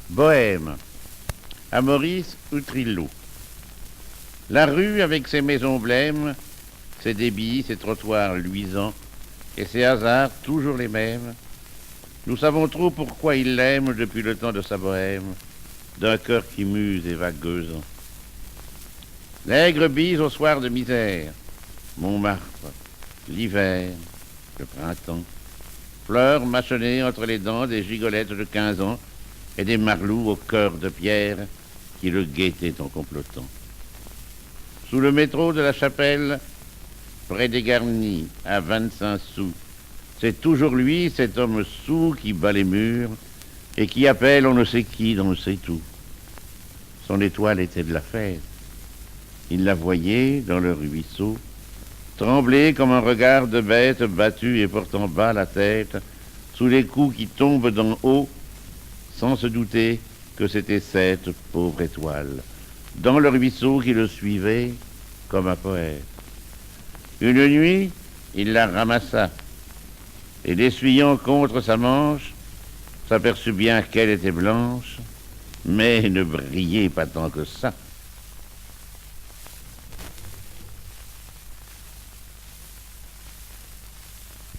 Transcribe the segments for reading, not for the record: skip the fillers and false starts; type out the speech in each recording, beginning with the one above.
Bohème, à Maurice Outrillo. La rue avec ses maisons blêmes, ses débits, ses trottoirs luisants, et ses hasards toujours les mêmes. Nous savons trop pourquoi il l'aime depuis le temps de sa bohème, d'un cœur qui muse et vagueusant. L'aigre bise au soir de misère, Montmartre, l'hiver, le printemps, fleurs mâchonnées entre les dents des gigolettes de 15 ans et des marlous au cœur de pierre qui le guettaient en complotant. Sous le métro de la Chapelle, près des Garnis, à 25 sous, c'est toujours lui, cet homme sourd qui bat les murs et qui appelle on ne sait qui dans on ne sait tout. Son étoile était de la fête. Il la voyait dans le ruisseau, trembler comme un regard de bête battue et portant bas la tête, sous les coups qui tombent d'en haut, sans se douter que c'était cette pauvre étoile, dans le ruisseau qui le suivait comme un poète. Une nuit, il la ramassa, et l'essuyant contre sa manche, s'aperçut bien qu'elle était blanche, mais ne brillait pas tant que ça.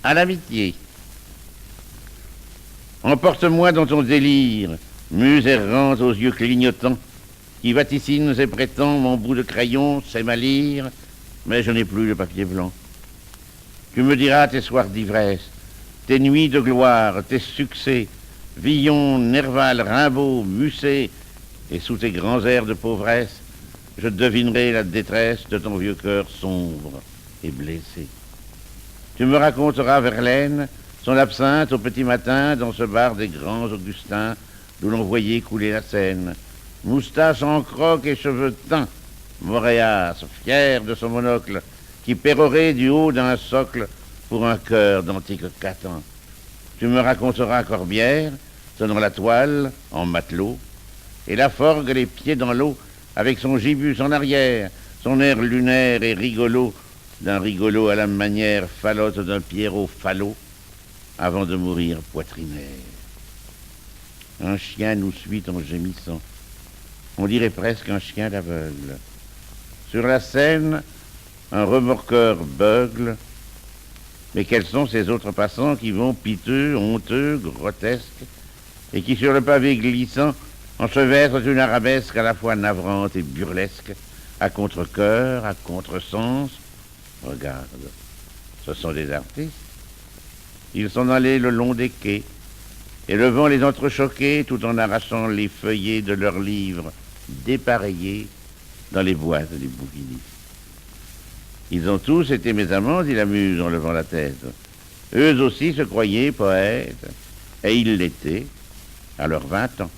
À l'amitié. Emporte-moi dans ton délire, muse errante aux yeux clignotants, qui vaticine et prétend mon bout de crayon, c'est ma lyre, mais je n'ai plus le papier blanc. Tu me diras tes soirs d'ivresse, tes nuits de gloire, tes succès, Villon, Nerval, Rimbaud, Musset, et sous tes grands airs de pauvresse, je devinerai la détresse de ton vieux cœur sombre et blessé. Tu me raconteras Verlaine, son absinthe au petit matin dans ce bar des grands Augustins d'où l'on voyait couler la Seine. Moustache en croque et cheveux teints, Moréas, fier de son monocle, qui pérorait du haut d'un socle pour un cœur d'antique Catan. Tu me raconteras Corbière, tenant la toile en matelot, et la forgue les pieds dans l'eau, avec son gibus en arrière, son air lunaire et rigolo, d'un rigolo à la manière falote d'un Pierrot falot, avant de mourir poitrinaire. Un chien nous suit en gémissant. On dirait presque un chien d'aveugle. Sur la Seine, un remorqueur beugle. Mais quels sont ces autres passants qui vont piteux, honteux, grotesques, et qui, sur le pavé glissant, enchevêtrent une arabesque à la fois navrante et burlesque, à contre-cœur, à contre-sens. Regarde, ce sont des artistes. Ils sont allés le long des quais, et le vent les entrechoquait tout en arrachant les feuillets de leurs livres dépareillés dans les boîtes des bouquinistes. Ils ont tous été mes amants, dit la muse en levant la tête. Eux aussi se croyaient poètes, et ils l'étaient à leurs 20 ans.